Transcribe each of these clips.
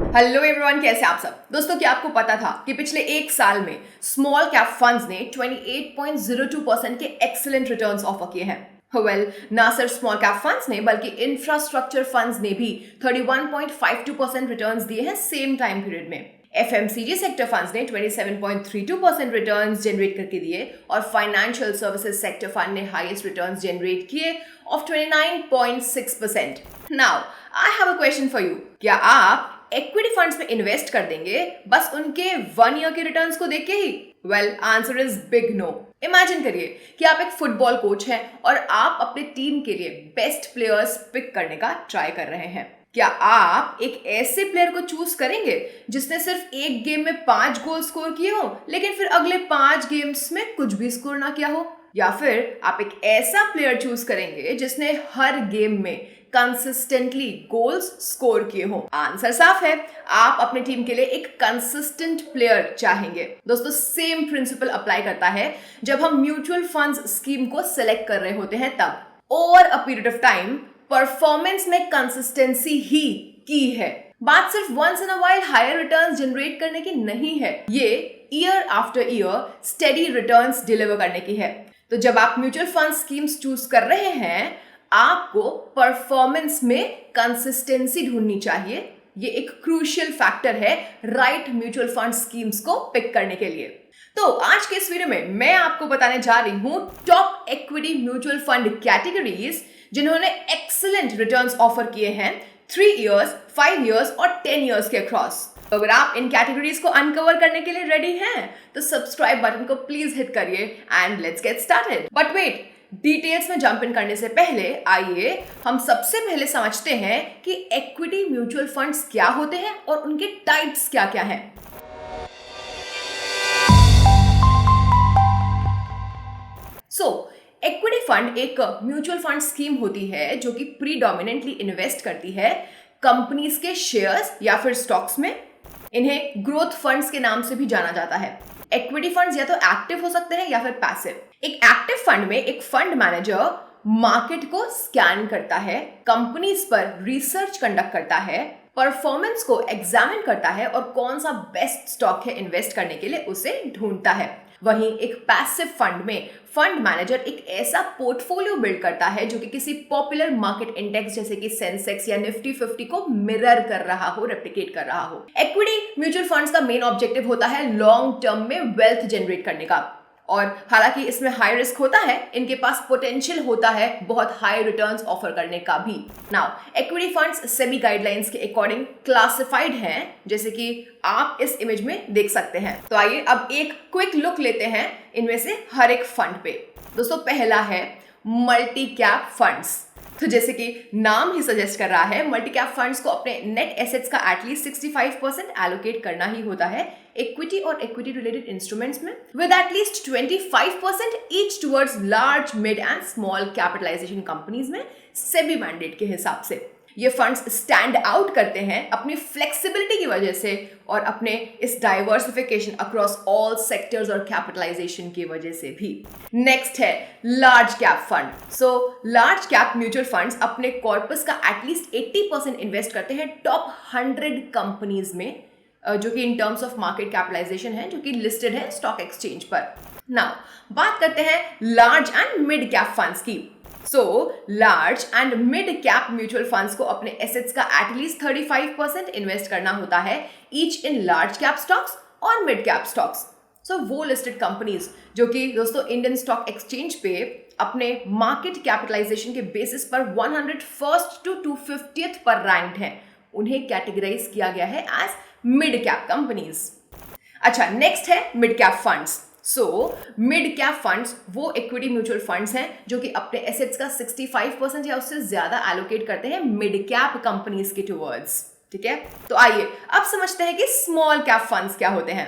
Hello everyone, कैसे आप सब दोस्तों। क्या आपको पता था कि पिछले एक साल में स्मॉल कैप फंड्स ने 28.02% के एक्सीलेंट रिटर्न्स ऑफर किए हैं। ना सिर्फ स्मॉल कैप फंड्स ने बल्कि इंफ्रास्ट्रक्चर फंड्स ने भी 31.52% रिटर्न्स दिए हैं सेम टाइम पीरियड में। एफएमसीजी सेक्टर फंड्स ने 27.32% रिटर्न्स जनरेट करके दिए और फाइनेंशियल सर्विसेज सेक्टर फंड ने हाईएस्ट रिटर्न्स जनरेट किए of 29.6%। Now I have a question for you. क्या आप इक्विटी फंड्स में इन्वेस्ट कर देंगे बस उनके 1 ईयर के रिटर्न्स को देख के ही? Answer is big no. Imagine करिए कि आप एक फुटबॉल कोच हैं और आप अपने टीम के लिए बेस्ट प्लेयर्स पिक करने का ट्राई कर रहे हैं। क्या आप एक ऐसे प्लेयर को चूज करेंगे जिसने सिर्फ एक गेम में 5 गोल स्कोर किए हो लेकिन फिर अगले 5 गेम्स में कुछ भी स्कोर ना किया हो? या फिर आप एक ऐसा प्लेयर चूज करेंगे जिसने हर गेम में कंसिस्टेंटली गोल्स स्कोर किए हो? आंसर साफ है, आप अपनी टीम के लिए एक कंसिस्टेंट प्लेयर चाहेंगे। दोस्तों, सेम प्रिंसिपल अप्लाई करता है जब हम म्यूचुअल फंड्स स्कीम को सिलेक्ट कर रहे होते हैं तब। Over a period of time performance में कंसिस्टेंसी ही की है। बात सिर्फ once in a while higher returns generate करने की नहीं है, ये year after year steady returns deliver करने की है। तो जब आप म्यूचुअल फंड स्कीम्स चूज कर रहे हैं, आपको परफॉर्मेंस में कंसिस्टेंसी ढूंढनी चाहिए। ये एक क्रूशियल फैक्टर है राइट म्यूचुअल फंड स्कीम्स को पिक करने के लिए। तो आज के इस वीडियो में मैं आपको बताने जा रही हूं top equity mutual fund categories जिन्होंने एक्सीलेंट रिटर्न्स ऑफर किए हैं 3 इयर्स, 5 इयर्स और 10 इयर्स के अक्रॉस। तो अगर आप इन कैटेगरीज को अनकवर करने के लिए रेडी हैं तो सब्सक्राइब बटन को प्लीज हिट करिए and let's get started. But wait, details में जंप इन करने से पहले आइए हम सबसे पहले समझते हैं कि इक्विटी म्यूचुअल फंड्स क्या होते हैं और उनके टाइप्स क्या क्या हैं। इक्विटी फंड एक म्यूचुअल फंड स्कीम होती है जो कि प्रीडोमिनेंटली इन्वेस्ट करती है कंपनीज के शेयर्स या फिर स्टॉक्स में। इन्हें ग्रोथ फंड्स के नाम से भी जाना जाता है। इक्विटी फंड्स या तो एक्टिव हो सकते हैं या फिर पैसिव। एक एक्टिव फंड में एक फंड मैनेजर मार्केट को स्कैन करता है, कंपनीज पर रिसर्च कंडक्ट करता है, परफॉर्मेंस को एग्जामिन करता है और कौन सा बेस्ट स्टॉक है इन्वेस्ट करने के लिए उसे ढूंढता है। वहीं एक पैसिव फंड में फंड मैनेजर एक ऐसा पोर्टफोलियो बिल्ड करता है जो कि किसी पॉपुलर मार्केट इंडेक्स जैसे कि सेंसेक्स या निफ्टी 50 को मिरर कर रहा हो, रेप्लिकेट कर रहा हो। इक्विटी म्यूचुअल फंड्स का मेन ऑब्जेक्टिव होता है लॉन्ग टर्म में वेल्थ जनरेट करने का, और हालांकि इसमें हाई रिस्क होता है, इनके पास पोटेंशियल होता है बहुत हाई रिटर्न्स ऑफर करने का भी। Now equity funds SEBI guidelines के अकॉर्डिंग क्लासिफाइड हैं, जैसे कि आप इस इमेज में देख सकते हैं। तो आइए अब एक क्विक लुक लेते हैं इनमें से हर एक फंड पे। दोस्तों, पहला है मल्टी कैप फंड्स। तो जैसे कि नाम ही सजेस्ट कर रहा है, मल्टी कैप फंड्स को अपने नेट एसेट्स का एटलीस्ट 65% एलोकेट करना ही होता है इक्विटी और इक्विटी रिलेटेड इंस्ट्रूमेंट्स में, with at least 25% each towards large, mid and small capitalisation companies में सेबी मैंडेट के हिसाब से। ये फंड्स स्टैंड आउट करते हैं अपनी फ्लेक्सिबिलिटी की वजह से और अपने इस डाइवर्सिफिकेशन अक्रॉस ऑल सेक्टर्स और कैपिटलाइजेशन की वजह से भी। नेक्स्ट है large cap fund. Large cap mutual funds अपने कॉर्पस का एटलीस्ट 80% इन्वेस्ट करते हैं टॉप 100 कंपनीज में, जो कि in terms of market capitalization है, जो कि लिस्टेड है स्टॉक एक्सचेंज पर। नाउ बात करते हैं large and mid cap funds की। Large and mid cap mutual funds को अपने एसेट्स का एटलीस्ट 35% इन्वेस्ट करना होता है each in large cap stocks और मिड कैप स्टॉक्स। वो लिस्टेड कंपनीज जो कि दोस्तों इंडियन स्टॉक एक्सचेंज पे अपने मार्केट कैपिटलाइजेशन के बेसिस पर 101st to 250th पर रैंक्ड हैं, उन्हें कैटेगराइज किया गया है एज मिड कैप कंपनीज। अच्छा, नेक्स्ट है mid cap funds. Mid cap funds वो इक्विटी म्यूचुअल फंड्स हैं जो कि अपने एसेट्स का 65% या उससे ज्यादा एलोकेट करते हैं मिड कैप कंपनीज के टुवर्ड्स। ठीक है, तो आइए अब समझते हैं कि स्मॉल कैप फंड्स क्या होते हैं।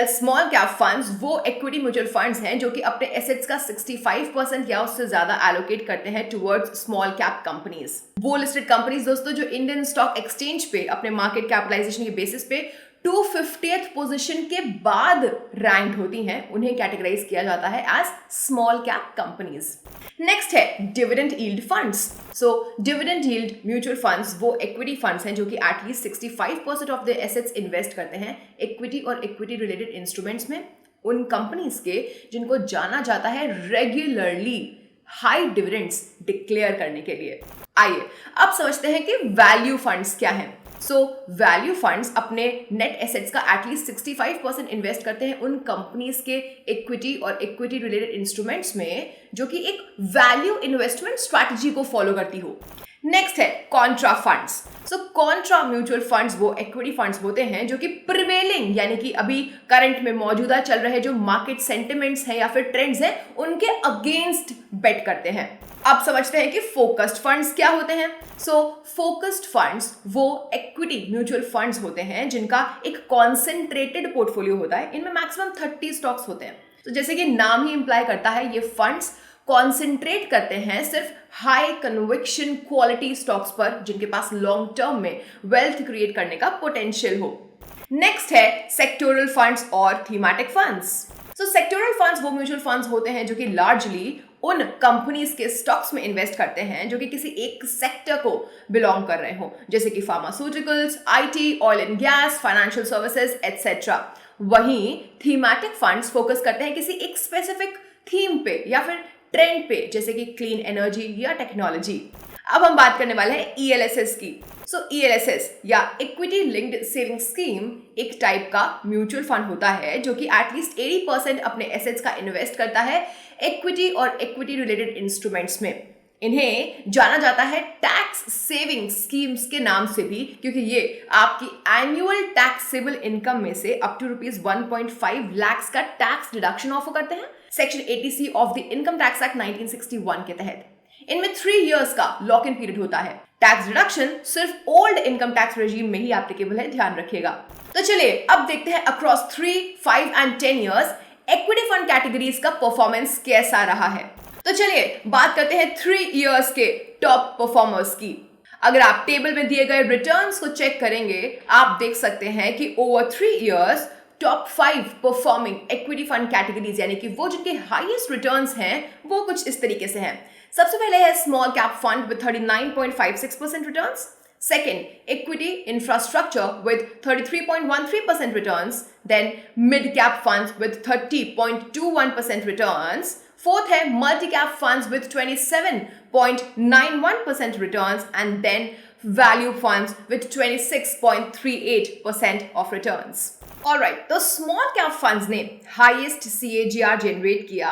स्मॉल कैप फंड्स वो इक्विटी म्यूचुअल फंड्स हैं जो कि अपने एसेट्स का 65% या उससे ज्यादा एलोकेट करते हैं टुवर्ड्स स्मॉल कैप कंपनीज। वो लिस्टेड कंपनीज दोस्तों जो इंडियन स्टॉक एक्सचेंज पे अपने मार्केट कैपिटलाइजेशन के बेसिस पे 250th पोजीशन के बाद रैंक होती हैं उन्हें कैटेगराइज किया जाता है as small cap companies. Next है dividend yield funds. So dividend yield mutual funds वो इक्विटी फंड्स हैं जो कि at least 65% of the assets invest करते हैं इक्विटी और इक्विटी रिलेटेड इंस्ट्रूमेंट्स में, उन कंपनीज के जिनको जाना जाता है रेगुलरली हाई डिविडेंड्स डिक्लेयर करने के लिए। आइए अब समझते हैं कि वैल्यू फंड्स क्या हैं। सो वैल्यू फंड्स अपने नेट एसेट्स का एटलीस्ट 65% इन्वेस्ट करते हैं उन कंपनीज के इक्विटी और इक्विटी रिलेटेड इंस्ट्रूमेंट्स में जो कि एक वैल्यू इन्वेस्टमेंट स्ट्रैटेजी को फॉलो करती हो। नेक्स्ट है कॉन्ट्रा फंड्स। सो कॉन्ट्रा म्यूचुअल फंड्स वो इक्विटी फंड्स होते हैं जो कि प्रिवेलिंग यानी कि अभी करंट में मौजूदा चल रहे जो मार्केट सेंटिमेंट्स हैं या फिर ट्रेंड्स हैं उनके अगेंस्ट बेट करते हैं। अब समझते हैं कि फोकस्ड फंड्स क्या होते हैं। सो फोकस्ड फंड्स वो इक्विटी म्यूचुअल फंड्स होते हैं जिनका एक कॉन्सेंट्रेटेड पोर्टफोलियो होता है, इनमें मैक्सिमम 30 स्टॉक्स होते हैं। तो जैसे कि नाम ही इंप्लाई करता है ये फंड्स कॉन्सेंट्रेट करते हैं सिर्फ हाई कन्विक्शन क्वालिटी स्टॉक्स पर जिनके पास लॉन्ग टर्म में वेल्थ क्रिएट करने का पोटेंशियल हो। नेक्स्ट है सेक्टोरल फंड्स और थीमेटिक फंड्स। सो सेक्टोरल फंड्स वो म्यूचुअल फंड्स होते हैं जो कि लार्जली उन कंपनीज के स्टॉक्स में इन्वेस्ट करते हैं जो कि किसी एक सेक्टर को बिलोंग कर रहे हो, जैसे कि pharmaceuticals, IT, oil and gas, financial services etcetera. वहीं थीमेटिक फंड्स फोकस करते हैं किसी एक स्पेसिफिक थीम पे या फिर ट्रेंड पे, जैसे कि क्लीन एनर्जी या टेक्नोलॉजी। अब हम बात करने वाले हैं ELSS की। सो ELSS या इक्विटी लिंक्ड सेविंग स्कीम एक टाइप का म्यूचुअल फंड होता है जो कि एटलीस्ट 80% अपने एसेट्स का इन्वेस्ट करता है इक्विटी और इक्विटी रिलेटेड इंस्ट्रूमेंट्स में। इन्हें जाना जाता है टैक्स सेविंग स्कीम्स के नाम से भी क्योंकि ये आपकी एनुअल टैक्सेबल इनकम में से अप टू ₹1.5 लाख का टैक्स डिडक्शन ऑफर करते हैं section 80C of the income tax act 1961 के तहत। इनमें 3 इयर्स का लॉक इन पीरियड होता है। टैक्स डिडक्शन सिर्फ ओल्ड इनकम टैक्स रेजिम में ही एप्लीकेबल है, ध्यान रखिएगा। तो चलिए अब देखते हैं across 3, 5 and 10 years equity fund categories का परफॉर्मेंस कैसा रहा है। तो चलिए बात करते हैं 3 इयर्स के टॉप परफॉर्मर्स की। अगर आप टेबल में दिए गए रिटर्न्स को चेक करेंगे आप देख सकते हैं कि over 3 years top 5 performing equity fund categories यानी कि वो जिनके हाईएस्ट रिटर्न्स हैं वो कुछ इस तरीके से हैं। सबसे पहले है small cap fund with 39.56% returns. Second, equity infrastructure with 33.13% returns. Then mid-cap funds with 30.21% returns. Fourth है multi-cap funds with 27.91% returns. And then value funds with 26.38% of returns. Alright, तो small cap funds ने highest CAGR generate किया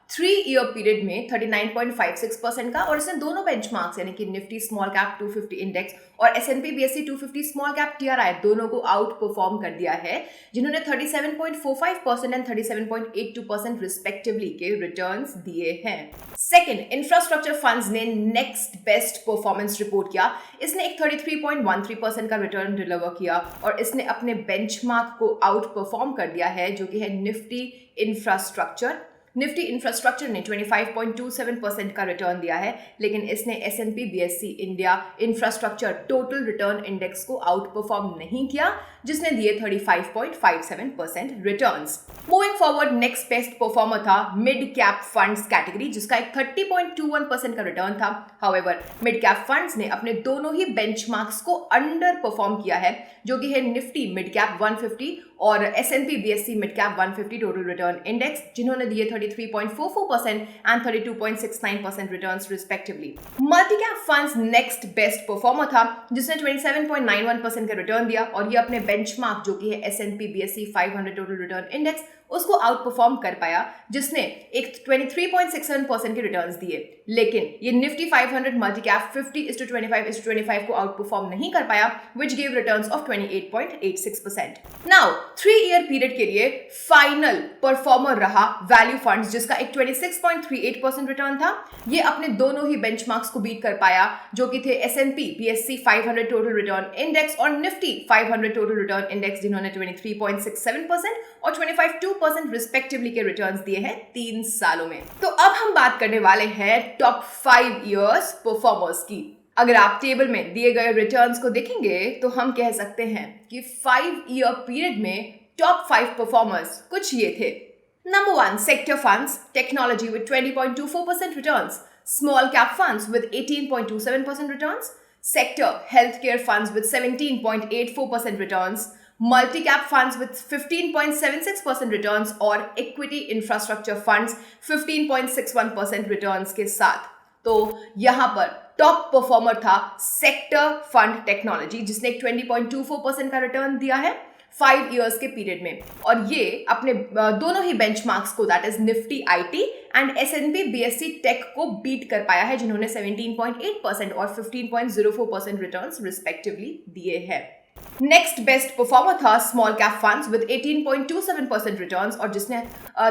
3-year period में 39.56% का, और इसने दोनों benchmarks यानी कि निफ्टी स्मॉल कैप 250 इंडेक्स और S&P BSE 250 small cap TRI दोनों को आउट परफॉर्म कर दिया है, जिन्होंने 37.45% एंड 37.82% रिस्पेक्टिवली के रिटर्न्स दिए हैं। सेकंड, इंफ्रास्ट्रक्चर फंड्स ने नेक्स्ट बेस्ट परफॉर्मेंस रिपोर्ट किया। इसने एक 33.13% का रिटर्न डिलीवर किया और इसने अपने बेंचमार्क को आउट परफॉर्म कर दिया है जो कि है निफ्टी इंफ्रास्ट्रक्चर। निफ्टी इंफ्रास्ट्रक्चर ने 25.27% का रिटर्न दिया है, लेकिन इसने S&P BSE India infrastructure total return index को आउट परफॉर्म नहीं किया, जिसने दिए 35.57% returns. Moving forward, next best performer था मिड कैप फंड्स कैटेगरी, जिसका एक 30.21% का रिटर्न था। हाउएवर मिड कैप फंड्स ने अपने दोनों ही बेंचमार्क्स को अंडर परफॉर्म किया है, जो कि है निफ्टी मिड कैप 150 और S&P BSE mid cap 150 total return index, जिन्होंने दिए 33.44% and 32.69% returns respectively. Multi cap funds next best performer था, जिसने 27.91% का रिटर्न दिया और ये अपने बेंचमार्क जो कि है S&P BSE 500 total return index उसको आउट परफॉर्म कर पाया, जिसने एक 23.67% के रिटर्न्स दिए। लेकिन ये निफ्टी 500 मल्टी कैप 50:25:25 को आउट परफॉर्म नहीं कर पाया, which gave returns of 28.86%। Now 3-year period के लिए फाइनल परफॉर्मर रहा वैल्यू फंड्स, जिसका एक 26.38% रिटर्न था। ये अपने दोनों ही बेंचमार्क्स को बीट कर पाया, जो कि थे S&P BSE 500 total return index और निफ्टी 500 टोटल रिटर्न इंडेक्स, जिन्होंने 23.67% और 25.2% रिस्पेक्टिवली के रिटर्न्स दिए हैं 3 सालों में। तो अब हम बात करने वाले हैं टॉप 5 इयर्स परफॉर्मर्स की। अगर आप टेबल में दिए गए रिटर्न्स को देखेंगे तो हम कह सकते हैं कि 5 ईयर पीरियड में टॉप 5 परफॉर्मर्स कुछ ये थे। Number 1, sector funds technology with 20.24% returns, small cap funds with 18.27% returns, sector healthcare funds with 17.84% returns, multi cap funds with 15.76% returns और इक्विटी इंफ्रास्ट्रक्चर फंड्स 15.61% रिटर्न्स के साथ। तो यहां पर टॉप परफॉर्मर था सेक्टर फंड टेक्नोलॉजी, जिसने 20.24% का रिटर्न दिया है 5 इयर्स के पीरियड में, और ये अपने दोनों ही बेंचमार्क्स को, that is Nifty IT and S and P BSE tech को बीट कर पाया है, जिन्होंने 17.8% और 15.04% रिटर्न्स रिस्पेक्टिवली दिए हैं। नेक्स्ट बेस्ट परफॉर्मर था small cap funds with 18.27% returns, और जिसने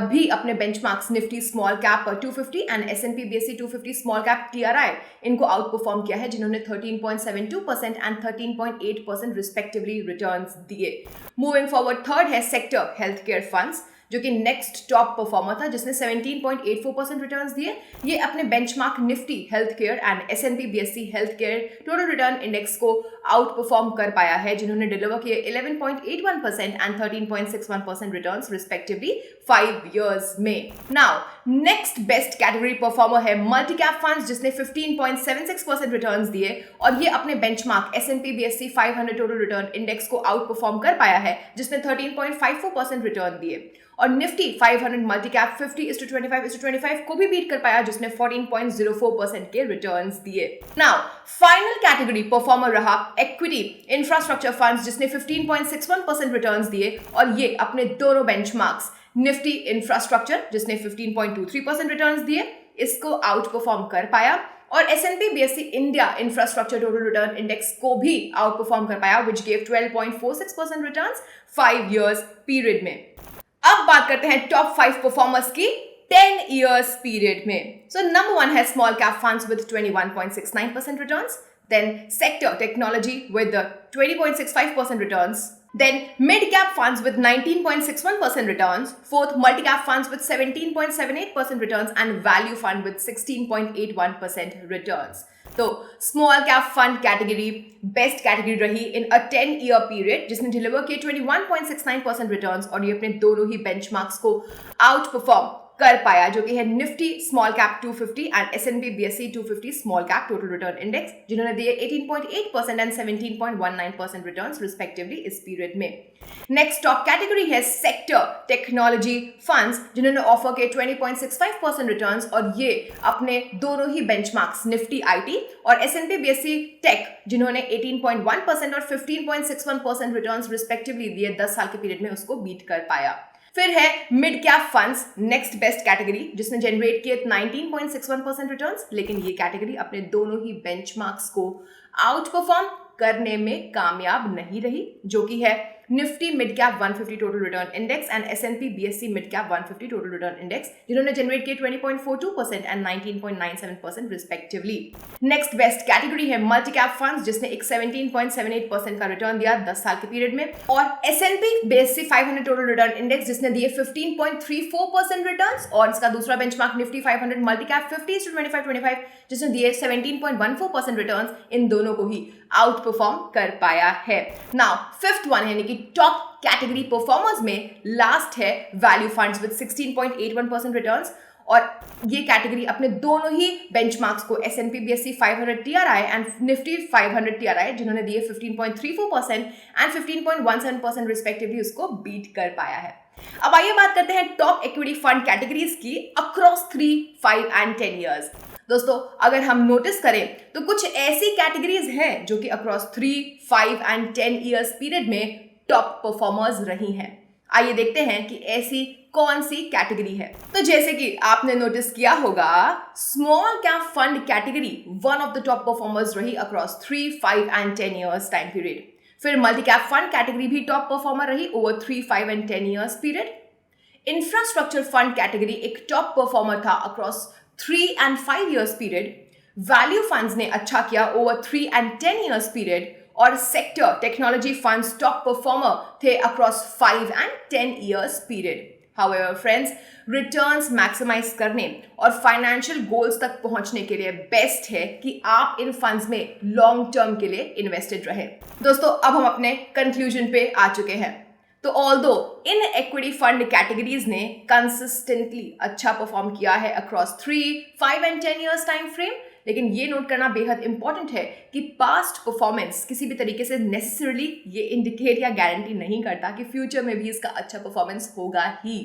भी अपने benchmarks Nifty small cap 250 and S and P BSE 250 small cap TRI इनको आउट परफॉर्म किया है, जिन्होंने 13.72% एंड 13.8% रिस्पेक्टिवली रिटर्न्स दिए। मूविंग फॉरवर्ड, थर्ड है सेक्टर हेल्थ केयर फंड्स, जो कि नेक्स्ट टॉप परफॉर्मर था, जिसने 17.84% रिटर्न्स दिए। ये अपने benchmark Nifty health care and S and P BSE health care total return index को आउट परफॉर्म कर पाया है, जिन्होंने डिलीवर किए 11.81% एंड 13.61% रिटर्न्स रिस्पेक्टिवली 5 इयर्स में। Now next best category performer है मल्टी कैप फंड्स, जिसने 15.76% रिटर्न्स दिए, और ये अपने benchmark S&P BSE 500 total return index को आउट परफॉर्म कर पाया है, जिसने 13.54% रिटर्न दिए, और निफ्टी 500 मल्टी कैप 50:25:25 को भी बीट कर पाया, जिसने 14.04% के रिटर्न्स दिए। नाउ फाइनल कैटेगरी परफॉर्मर रहा इक्विटी इंफ्रास्ट्रक्चर फंड्स, जिसने 15.61% रिटर्न्स दिए, और ये अपने दोनों बेंचमार्क्स निफ्टी इंफ्रास्ट्रक्चर, जिसने 15.23% रिटर्न्स दिए, इसको आउट परफॉर्म कर पाया, और S&P BSE India infrastructure total return index को भी आउट परफॉर्म कर पाया, which gave 12.46% returns 5 years period में। अब बात करते हैं टॉप 5 परफॉर्मर्स की 10 इयर्स पीरियड में। सो नंबर 1 है small cap funds with 21.69% returns, then sector technology with 20.65% returns, then mid cap funds with 19.61% returns, fourth multi cap funds with 17.78% returns, and value fund with 16.81% returns. तो small cap fund category best category रही इन अ 10 year period, जिसने deliver किए 21.69% returns, और ये अपने दोनों ही benchmarks को आउट परफॉर्म कर पाया, जो कि है Nifty small cap 250 and S and P BSE 250 small cap total return index, जिन्होंने दिए 18.8% एंड 17.19% रिटर्न्स रिस्पेक्टिवली इस पीरियड में। नेक्स्ट टॉप कैटेगरी है सेक्टर टेक्नोलॉजी फंड्स, जिन्होंने ऑफर किए 20.65% रिटर्न्स, और ये अपने दोनों ही बेंचमार्क्स निफ्टी आईटी और एसएनपी बीएसई टेक, जिन्होंने 18.1% और 15.61% रिटर्न्स रिस्पेक्टिवली दिए 10 साल के पीरियड में, उसको बीट कर पाया। फिर है mid cap funds, next best category, जिसने जनरेट किए 19.61% रिटर्न्स, लेकिन ये कैटेगरी अपने दोनों ही बेंचमार्क्स को आउट परफॉर्म करने में कामयाब नहीं रही, जो कि है Nifty mid cap 150 total return index and S and P BSE mid cap 150 total return index, जिन्होंने जनरेट किए 20.42% and 19.97% respectively. Next best category है मल्टी कैप फंड्स, जिसने एक 17.78% का रिटर्न दिया 10 साल के पीरियड में, और S&P BSE 500 total return index, जिसने दिए 15.34% रिटर्न्स, और इसका दूसरा बेंचमार्क निफ्टी 500 मल्टी कैप 50:25:25, जिसने दिए 17.14% रिटर्न्स, इन दोनों को ही आउट परफॉर्म कर पाया है। नाउ फिफ्थ वन यानी कि टॉप कैटेगरी परफॉर्मर्स में लास्ट है वैल्यू फंड्स विद 16.81% रिटर्न्स, और ये कैटेगरी अपने दोनों ही बेंचमार्क्स को S&P BSE 500 TRI and Nifty 500 TRI, जिन्होंने दिए 15.34% एंड 15.17% रिस्पेक्टिवली, उसको बीट कर पाया है। अब आइए बात करते हैं टॉप इक्विटी फंड कैटेगरीज की अक्रॉस 3, 5 एंड 10 इयर्स। दोस्तों, अगर हम नोटिस करें तो कुछ ऐसी कैटेगरीज हैं जो कि अक्रॉस 3, 5 एंड 10 इयर्स पीरियड में टॉप परफॉर्मर्स रही हैं। आइए देखते हैं कि ऐसी कौन सी कैटेगरी है। तो जैसे कि आपने नोटिस किया होगा, small cap fund category one of the top performers रही across 3, 5 and 10 years time period. फिर मल्टी कैप फंड कैटेगरी भी टॉप परफॉर्मर रही over 3, 5 and 10 years period. Infrastructure fund category एक टॉप परफॉर्मर था across 3 and 5 years period. Value funds ने अच्छा किया over 3 and 10 years period, और sector technology funds top performer थे across 5 and 10 years period. However friends, returns maximize करने और financial goals तक पहुंचने के लिए बेस्ट है कि आप इन फंड्स में लॉन्ग टर्म के लिए इन्वेस्टेड रहें। दोस्तों, अब हम अपने कंक्लूजन पे आ चुके हैं। तो although in equity fund categories ने कंसिस्टेंटली अच्छा परफॉर्म किया है across 3, 5 and 10 years time frame, लेकिन ये नोट करना बेहद इंपॉर्टेंट है कि पास्ट परफॉर्मेंस किसी भी तरीके से नेसेसरली ये इंडिकेट या गारंटी नहीं करता कि फ्यूचर में भी इसका अच्छा परफॉर्मेंस होगा ही।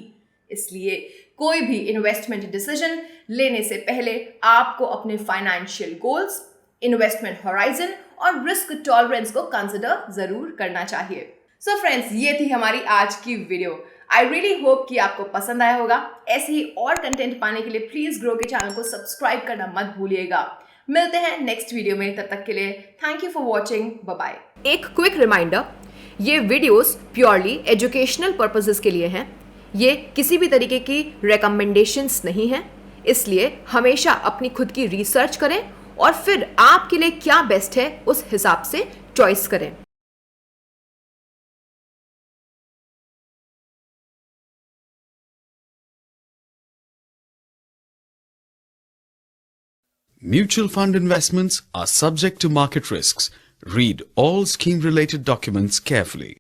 इसलिए कोई भी इन्वेस्टमेंट डिसीजन लेने से पहले आपको अपने फाइनेंशियल गोल्स, इन्वेस्टमेंट होराइजन और रिस्क टॉलरेंस को कंसिडर जरूर करना चाहिए। सो फ्रेंड्स, ये थी हमारी आज की वीडियो। आई रियली होप कि आपको पसंद आया होगा। ऐसे ही और कंटेंट पाने के लिए प्लीज ग्रो के चैनल को सब्सक्राइब करना मत भूलिएगा। मिलते हैं नेक्स्ट वीडियो में, तब तक के लिए thank you for watching, bye bye. एक क्विक रिमाइंडर, ये वीडियोस प्योरली एजुकेशनल पर्पसेस के लिए हैं। ये किसी भी तरीके की रिकमेंडेशंस नहीं है, इसलिए हमेशा अपनी खुद की रिसर्च करें और फिर आपके लिए क्या बेस्ट है उस हिसाब से चॉइस करें। Mutual fund investments are subject to market risks. Read all scheme-related documents carefully.